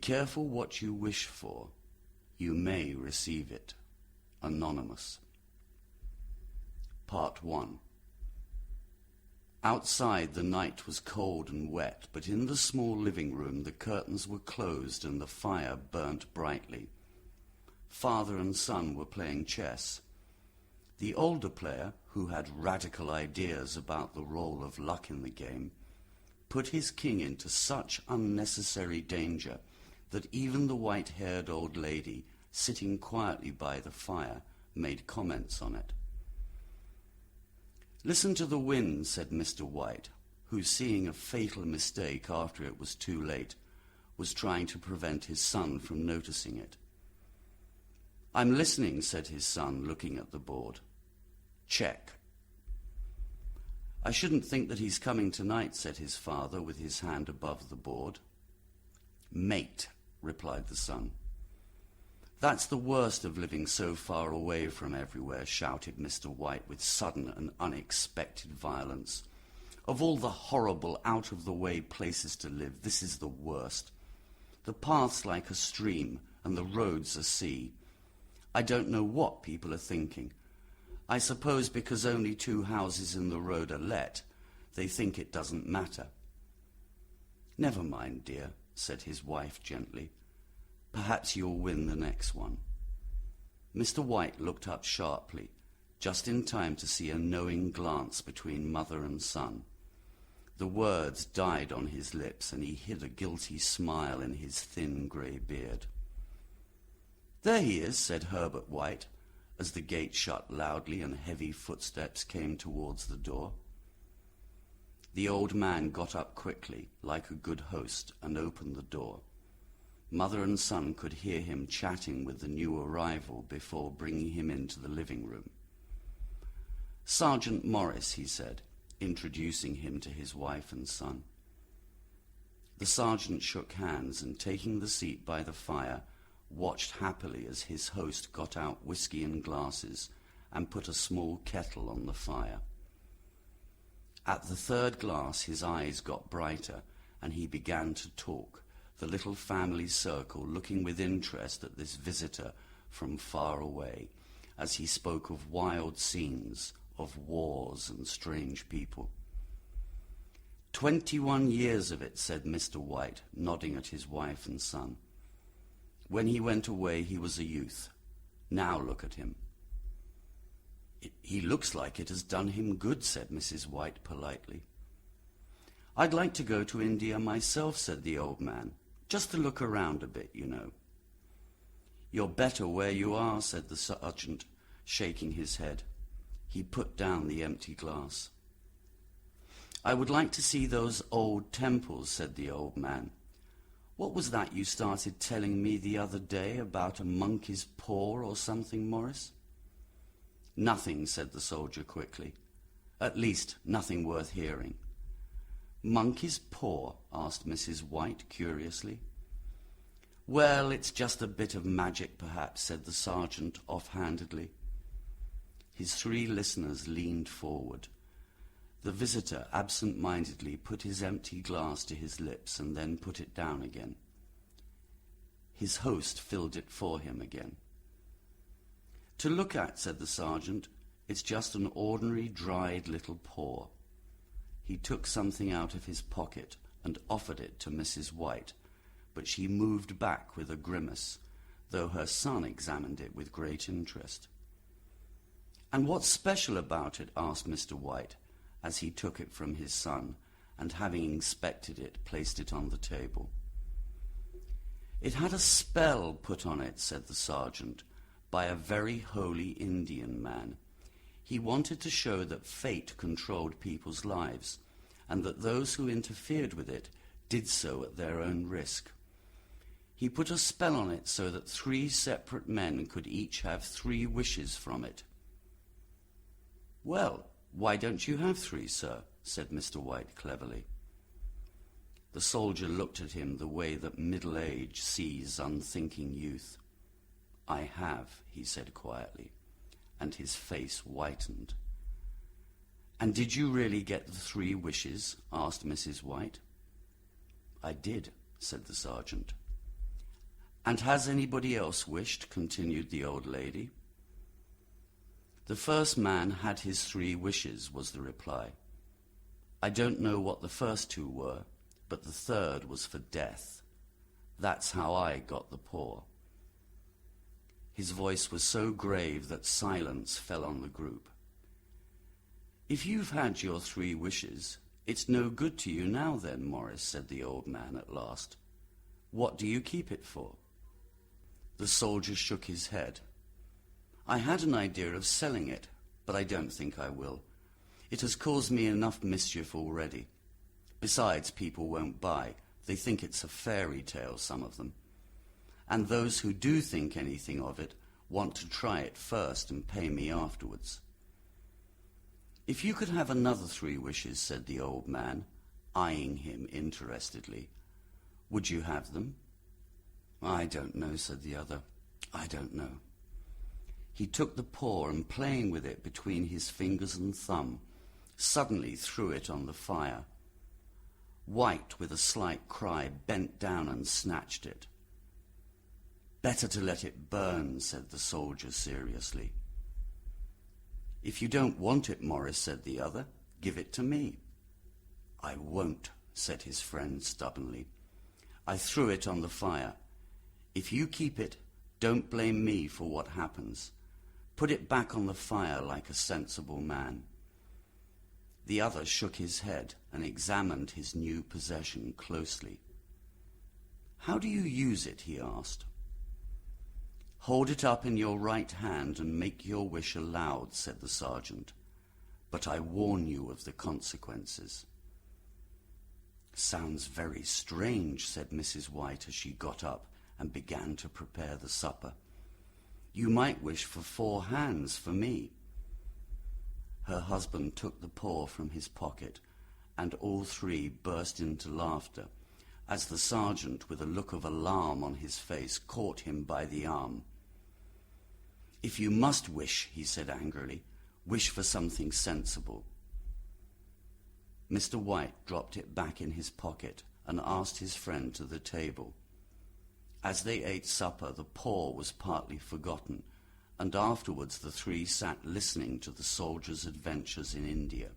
careful what you wish for. You may receive it. Anonymous. Part 1. Outside the night was cold and wet, but in the small living room the curtains were closed and the fire burnt brightly. Father and son were playing chess. The older player, who had radical ideas about the role of luck in the game, put his king into such unnecessary danger that even the white-haired old lady, sitting quietly by the fire, made comments on it. "Listen to the wind," said Mr. White, who, seeing a fatal mistake after it was too late, was trying to prevent his son from noticing it. "I'm listening," said his son, looking at the board. "Check." "I shouldn't think that he's coming tonight," said his father, with his hand above the board. "Mate," replied the son. "That's the worst of living so far away from everywhere," shouted Mr. White with sudden and unexpected violence. "Of all the horrible, out-of-the-way places to live, this is the worst. The path's like a stream, and the road's a sea. I don't know what people are thinking. I suppose because only 2 houses in the road are let, they think it doesn't matter." "Never mind, dear," said his wife gently. "Perhaps you'll win the next one." Mr. White looked up sharply, just in time to see a knowing glance between mother and son. The words died on his lips, and he hid a guilty smile in his thin grey beard. "There he is," said Herbert White, as the gate shut loudly and heavy footsteps came towards the door. The old man got up quickly, like a good host, and opened the door. Mother and son could hear him chatting with the new arrival before bringing him into the living room. "Sergeant Morris," he said, introducing him to his wife and son. The sergeant shook hands and, taking the seat by the fire, watched happily as his host got out whiskey and glasses and put a small kettle on the fire. At the 3rd glass his eyes got brighter, and he began to talk, the little family circle looking with interest at this visitor from far away, as he spoke of wild scenes, of wars and strange people. 21 years of it," said Mr. White, nodding at his wife and son. "When he went away he was a youth. Now look at him." "He looks like it has done him good," said Mrs. White politely. "I'd like to go to India myself," said the old man. "Just to look around a bit, you know." "You're better where you are," said the sergeant, shaking his head. He put down the empty glass. "I would like to see those old temples," said the old man. "What was that you started telling me the other day about a monkey's paw or something, Morris?" "Nothing," said the soldier quickly. "At least, nothing worth hearing." "Monkey's paw?" asked Mrs. White curiously. "Well, it's just a bit of magic, perhaps," said the sergeant offhandedly. His 3 listeners leaned forward. The visitor absent-mindedly put his empty glass to his lips and then put it down again. His host filled it for him again. "To look at," said the sergeant, "it's just an ordinary dried little paw." He took something out of his pocket and offered it to Mrs. White, but she moved back with a grimace, though her son examined it with great interest. "And what's special about it?" asked Mr. White, as he took it from his son, and having inspected it, placed it on the table. "It had a spell put on it," said the sergeant, "by a very holy Indian man. He wanted to show that fate controlled people's lives, and that those who interfered with it did so at their own risk. He put a spell on it so that 3 separate men could each have 3 wishes from it." "Well, why don't you have 3, sir?" said Mr. White cleverly. The soldier looked at him the way that middle age sees unthinking youth. "I have," he said quietly, and his face whitened. "And did you really get the 3 wishes?" asked Mrs. White. "I did," said the sergeant. "And has anybody else wished?" continued the old lady. "The first man had his 3 wishes," was the reply. "I don't know what the first 2 were, but the third was for death. That's how I got the paw." His voice was so grave that silence fell on the group. "If you've had your 3 wishes, it's no good to you now then, Morris," said the old man at last. "What do you keep it for?" The soldier shook his head. "I had an idea of selling it, but I don't think I will. It has caused me enough mischief already. Besides, people won't buy. They think it's a fairy tale, some of them. And those who do think anything of it want to try it first and pay me afterwards." "If you could have another 3 wishes," said the old man, eyeing him interestedly, "would you have them?" "I don't know," said the other. "I don't know." He took the paw and, playing with it between his fingers and thumb, suddenly threw it on the fire. White, with a slight cry, bent down and snatched it. "Better to let it burn," said the soldier seriously. "If you don't want it, Morris," said the other, "give it to me." "I won't," said his friend stubbornly. "I threw it on the fire. If you keep it, don't blame me for what happens. Put it back on the fire like a sensible man." The other shook his head and examined his new possession closely. "How do you use it?" he asked. "Hold it up in your right hand and make your wish aloud," said the sergeant. "But I warn you of the consequences." "Sounds very strange," said Mrs. White as she got up and began to prepare the supper. "You might wish for 4 hands for me." Her husband took the paw from his pocket, and all 3 burst into laughter as the sergeant, with a look of alarm on his face, caught him by the arm. "If you must wish," he said angrily, "wish for something sensible." Mr. White dropped it back in his pocket and asked his friend to the table. As they ate supper, the paw was partly forgotten, and afterwards the 3 sat listening to the soldier's adventures in India.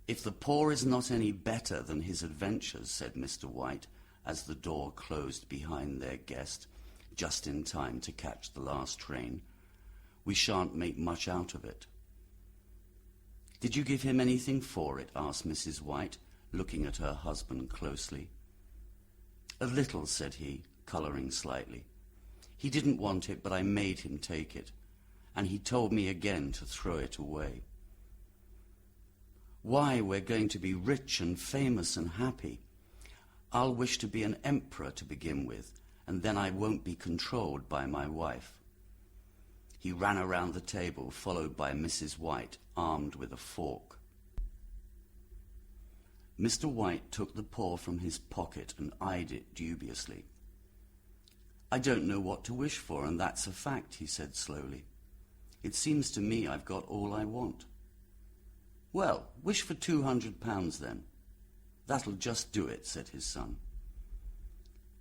"If the paw is not any better than his adventures," said Mr. White, as the door closed behind their guest, just in time to catch the last train, "we shan't make much out of it." "Did you give him anything for it?" asked Mrs. White, looking at her husband closely. "A little," said he, colouring slightly. "He didn't want it, but I made him take it, and he told me again to throw it away." "Why, we're going to be rich and famous and happy. I'll wish to be an emperor to begin with, and then I won't be controlled by my wife." He ran around the table, followed by Mrs. White, armed with a fork. Mr. White took the paw from his pocket and eyed it dubiously. "I don't know what to wish for, and that's a fact," he said slowly. "It seems to me I've got all I want." "Well, wish for £200 then." "That'll just do it," said his son.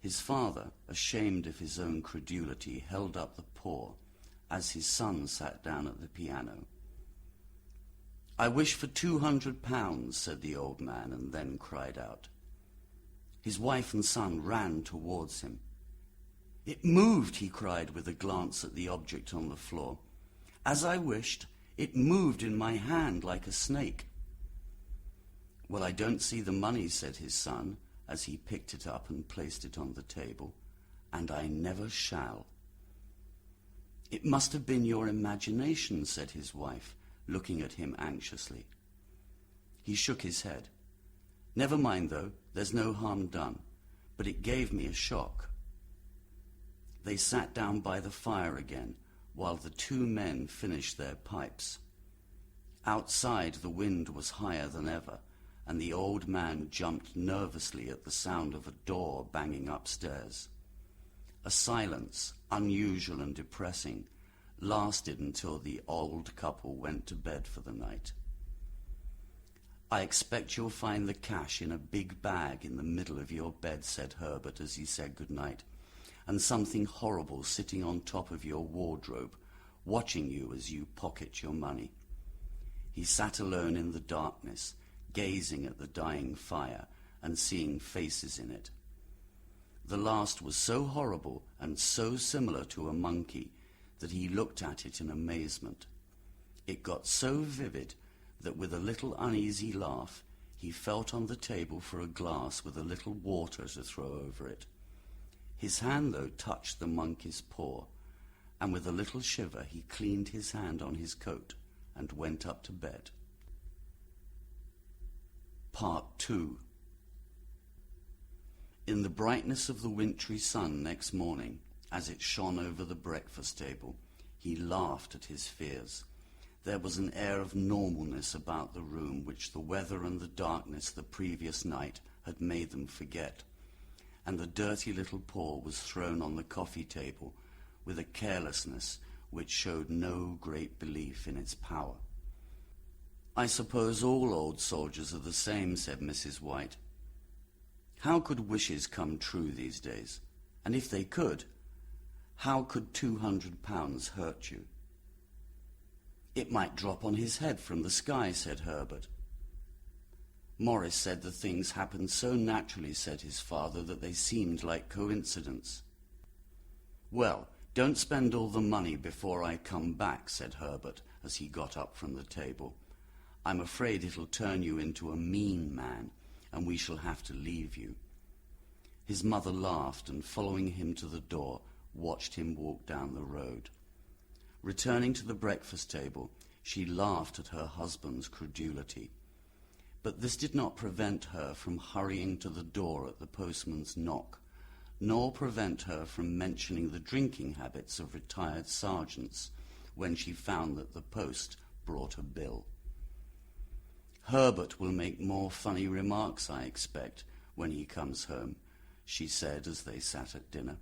His father, ashamed of his own credulity, held up the paw as his son sat down at the piano. "I wish for £200, said the old man, and then cried out. His wife and son ran towards him. "It moved," he cried with a glance at the object on the floor. "As I wished, it moved in my hand like a snake." "Well, I don't see the money," said his son, as he picked it up and placed it on the table, "and I never shall." "It must have been your imagination," said his wife, looking at him anxiously. He shook his head. "Never mind, though, there's no harm done, but it gave me a shock." They sat down by the fire again, while the two men finished their pipes. Outside the wind was higher than ever, and the old man jumped nervously at the sound of a door banging upstairs. A silence, unusual and depressing, lasted until the old couple went to bed for the night. "I expect you'll find the cash in a big bag in the middle of your bed," said Herbert as he said good night. and something horrible sitting on top of your wardrobe, watching you as you pocket your money. He sat alone in the darkness, gazing at the dying fire and seeing faces in it. The last was so horrible and so similar to a monkey that he looked at it in amazement. It got so vivid that with a little uneasy laugh he felt on the table for a glass with a little water to throw over it. His hand, though, touched the monkey's paw, and with a little shiver he cleaned his hand on his coat and went up to bed. Part 2. In the brightness of the wintry sun next morning, as it shone over the breakfast table, he laughed at his fears. There was an air of normalness about the room which the weather and the darkness the previous night had made them forget, and the dirty little paw was thrown on the coffee table with a carelessness which showed no great belief in its power. "I suppose all old soldiers are the same," said Mrs. White. "How could wishes come true these days? And if they could, how could £200 hurt you?" "It might drop on his head from the sky," said Herbert. "Morris said the things happened so naturally," said his father, "that they seemed like coincidence." "Well, don't spend all the money before I come back," said Herbert as he got up from the table. "I'm afraid it'll turn you into a mean man, and we shall have to leave you." His mother laughed, and following him to the door, watched him walk down the road. Returning to the breakfast table, she laughed at her husband's credulity. But this did not prevent her from hurrying to the door at the postman's knock, nor prevent her from mentioning the drinking habits of retired sergeants when she found that the post brought a bill. "Herbert will make more funny remarks, I expect, when he comes home," she said as they sat at dinner.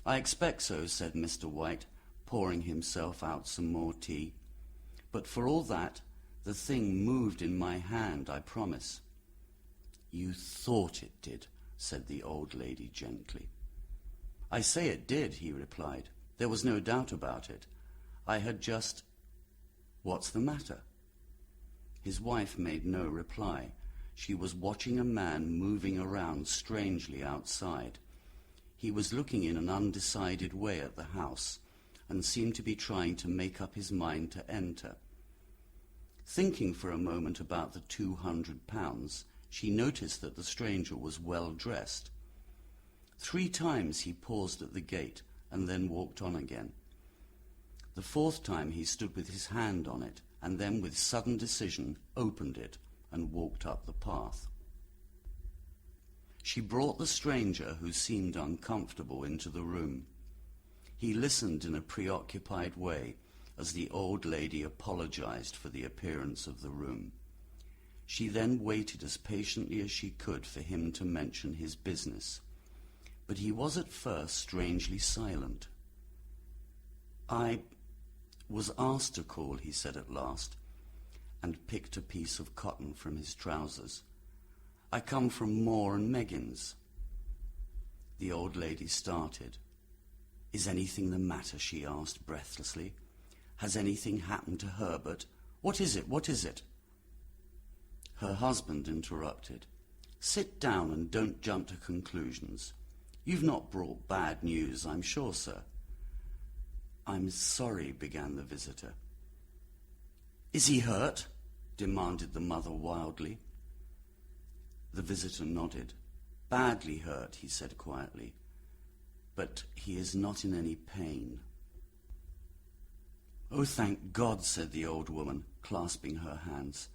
"I expect so," said Mr. White, pouring himself out some more tea. "But for all that, the thing moved in my hand, I promise." "You thought it did," said the old lady gently. "I say it did," he replied. "There was no doubt about it. I had just—" "What's the matter?" His wife made no reply. She was watching a man moving around strangely outside. He was looking in an undecided way at the house, and seemed to be trying to make up his mind to enter. Thinking for a moment about the £200, she noticed that the stranger was well dressed. 3 times he paused at the gate and then walked on again. The 4th time he stood with his hand on it, and then with sudden decision opened it and walked up the path. She brought the stranger, who seemed uncomfortable, into the room. He listened in a preoccupied way as the old lady apologized for the appearance of the room. She then waited as patiently as she could for him to mention his business, but he was at first strangely silent. "I was asked to call," he said at last, and picked a piece of cotton from his trousers. "I come from Moore and Meggins." The old lady started. "Is anything the matter?" she asked breathlessly. "Has anything happened to Herbert? What is it? What is it?" Her husband interrupted. "Sit down and don't jump to conclusions. You've not brought bad news, I'm sure, sir." "I'm sorry," began the visitor. "Is he hurt?" demanded the mother wildly. The visitor nodded. "Badly hurt," he said quietly. "But he is not in any pain." "Oh, thank God," said the old woman, clasping her hands.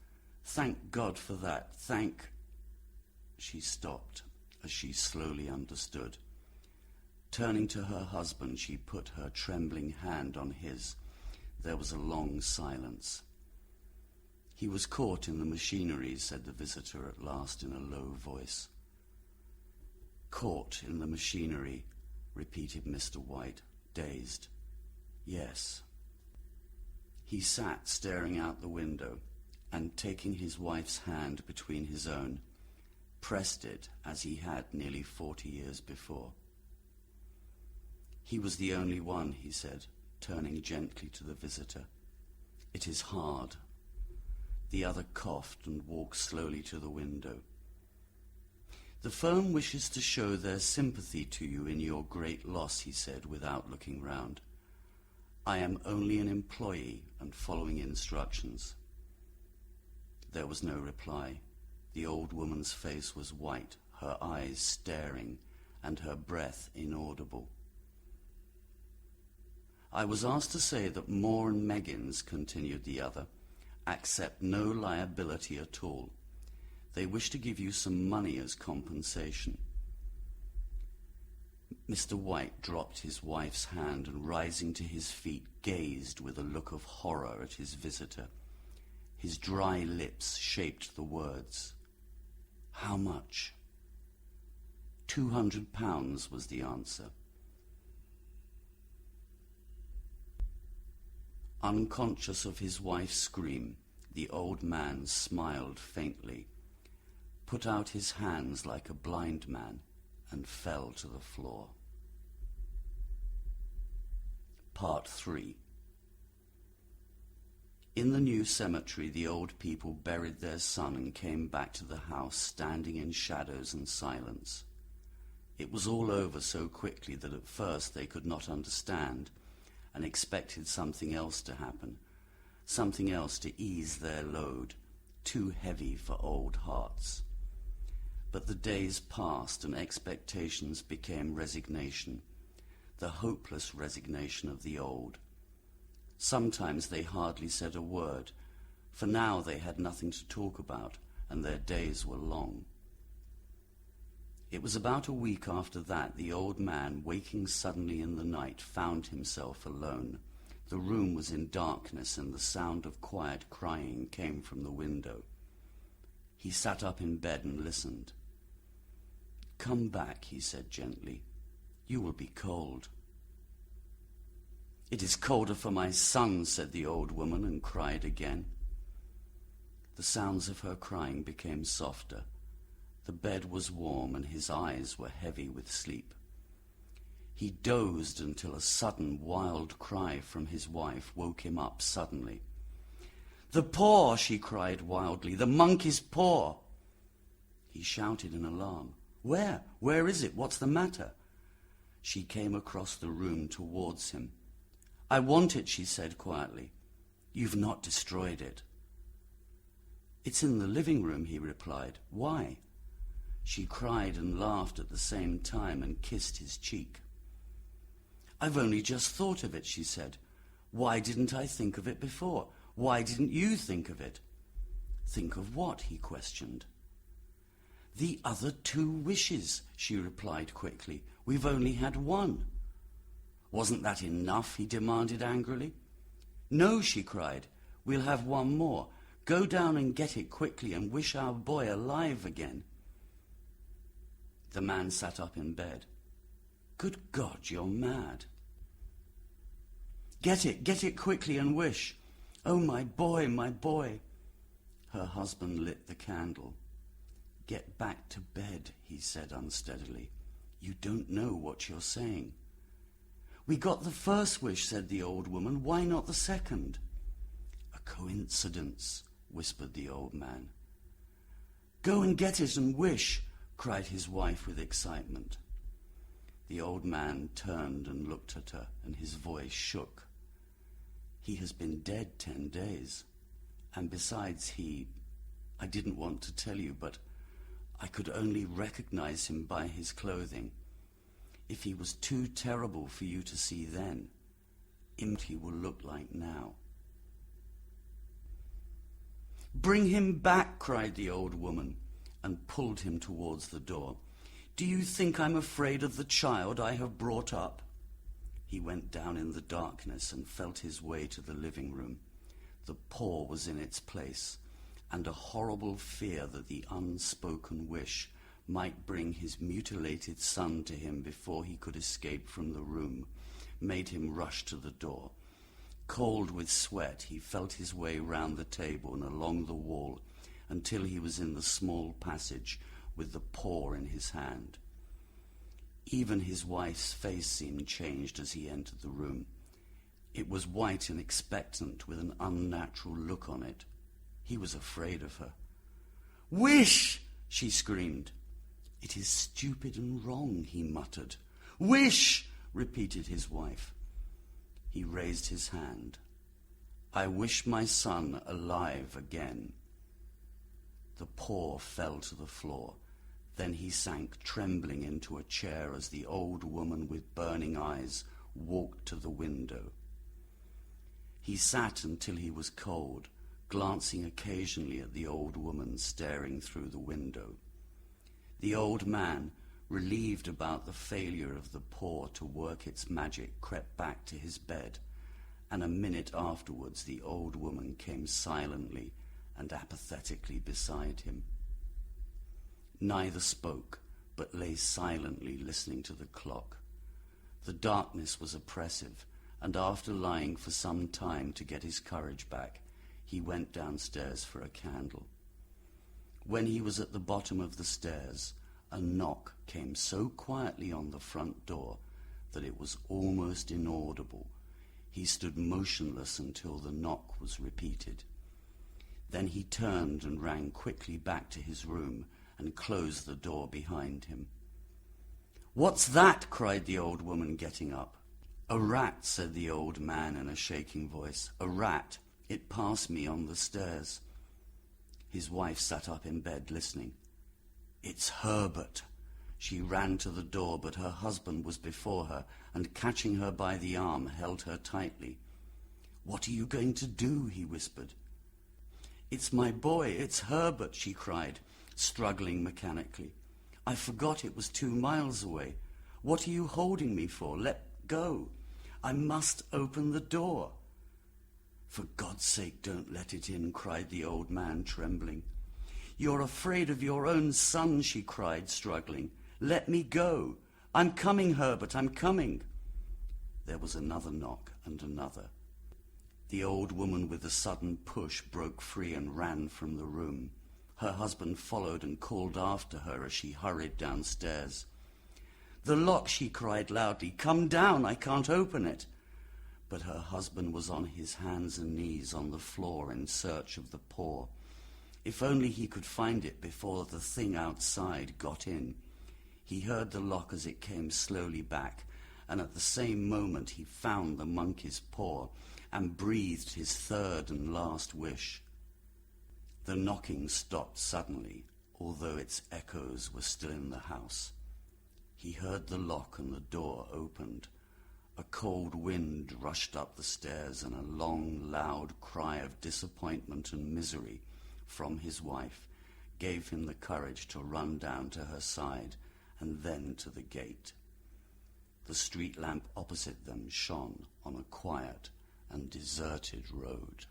"Thank God for that. Thank—" She stopped as she slowly understood. Turning to her husband, she put her trembling hand on his. There was a long silence. "He was caught in the machinery," said the visitor at last in a low voice. "Caught in the machinery," repeated Mr. White, dazed. "Yes." He sat staring out the window, and taking his wife's hand between his own, pressed it as he had nearly 40 years before. He was the only one, he said, turning gently to the visitor. It is hard. The other coughed and walked slowly to the window. The firm wishes to show their sympathy to you in your great loss, he said, without looking round. I am only an employee and following instructions. There was no reply. The old woman's face was white, her eyes staring, and her breath inaudible. I was asked to say that Moore and Meggins, continued the other, accept no liability at all. They wish to give you some money as compensation. Mr. White dropped his wife's hand and, rising to his feet, gazed with a look of horror at his visitor. His dry lips shaped the words. How much? £200 was the answer. Unconscious of his wife's scream, the old man smiled faintly, put out his hands like a blind man, and fell to the floor. Part 3. In the new cemetery, the old people buried their son and came back to the house, standing in shadows and silence. It was all over so quickly that at first they could not understand, and expected something else to happen, something else to ease their load, too heavy for old hearts. But the days passed and expectations became resignation, the hopeless resignation of the old. Sometimes they hardly said a word, for now they had nothing to talk about, and their days were long. It was about a week after that the old man, waking suddenly in the night, found himself alone. The room was in darkness, and the sound of quiet crying came from the window. He sat up in bed and listened. "Come back," he said gently. "You will be cold." "It is colder for my son," said the old woman, and cried again. The sounds of her crying became softer. The bed was warm, and his eyes were heavy with sleep. He dozed until a sudden wild cry from his wife woke him up suddenly. "The paw!" she cried wildly. "The monkey's paw!" He shouted in alarm. "Where? Where is it? What's the matter?" She came across the room towards him. "I want it," she said quietly. "You've not destroyed it." "It's in the living room," he replied. "Why?" She cried and laughed at the same time and kissed his cheek. "I've only just thought of it," she said. "Why didn't I think of it before? Why didn't you think of it?" "Think of what?" he questioned. "The other 2 wishes," she replied quickly. "We've only had 1. "Wasn't that enough?" he demanded angrily. "No," she cried. "We'll have 1 more. Go down and get it quickly and wish our boy alive again." The man sat up in bed. "Good God, you're mad." Get it quickly and wish. Oh, my boy, my boy." Her husband lit the candle. "Get back to bed," he said unsteadily. "You don't know what you're saying." "We got the first wish," said the old woman. "Why not the second?" "A coincidence," whispered the old man. "Go and get it and wish," cried his wife with excitement. The old man turned and looked at her, and his voice shook. "He has been dead 10 days. And besides, I didn't want to tell you, but I could only recognize him by his clothing. If he was too terrible for you to see then, he will look like now." "Bring him back," cried the old woman, and pulled him towards the door. "Do you think I'm afraid of the child I have brought up?" He went down in the darkness and felt his way to the living room. The paw was in its place, and a horrible fear that the unspoken wish might bring his mutilated son to him before he could escape from the room made him rush to the door. Cold with sweat, he felt his way round the table and along the wall until he was in the small passage with the paw in his hand. Even his wife's face seemed changed as he entered the room. It was white and expectant, with an unnatural look on it. He was afraid of her. "Wish!" she screamed. "It is stupid and wrong," he muttered. "Wish!" repeated his wife. He raised his hand. "I wish my son alive again." The paw fell to the floor. Then he sank trembling into a chair as the old woman with burning eyes walked to the window. He sat until he was cold, glancing occasionally at the old woman staring through the window. The old man, relieved about the failure of the paw to work its magic, crept back to his bed, and a minute afterwards the old woman came silently and apathetically beside him. Neither spoke, but lay silently listening to the clock. The darkness was oppressive, and after lying for some time to get his courage back, he went downstairs for a candle. When he was at the bottom of the stairs, a knock came so quietly on the front door that it was almost inaudible. He stood motionless until the knock was repeated. Then he turned and ran quickly back to his room and closed the door behind him. "What's that?" cried the old woman, getting up. "A rat," said the old man in a shaking voice. "A rat. It passed me on the stairs." His wife sat up in bed, listening. "It's Herbert." She ran to the door, but her husband was before her, and catching her by the arm, held her tightly. "What are you going to do?" he whispered. "It's my boy, it's Herbert," she cried, struggling mechanically. "I forgot it was 2 miles away. What are you holding me for? Let go. I must open the door." "For God's sake, don't let it in," cried the old man, trembling. "You're afraid of your own son," she cried, struggling. "Let me go. I'm coming, Herbert, I'm coming." There was another knock and another. The old woman with a sudden push broke free and ran from the room. Her husband followed and called after her as she hurried downstairs. "The lock," she cried loudly. "Come down, I can't open it." But her husband was on his hands and knees on the floor in search of the paw. If only he could find it before the thing outside got in. He heard the lock as it came slowly back, and at the same moment he found the monkey's paw and breathed his third and last wish. The knocking stopped suddenly, although its echoes were still in the house. He heard the lock and the door opened. A cold wind rushed up the stairs, and a long, loud cry of disappointment and misery from his wife gave him the courage to run down to her side and then to the gate. The street lamp opposite them shone on a quiet and deserted road.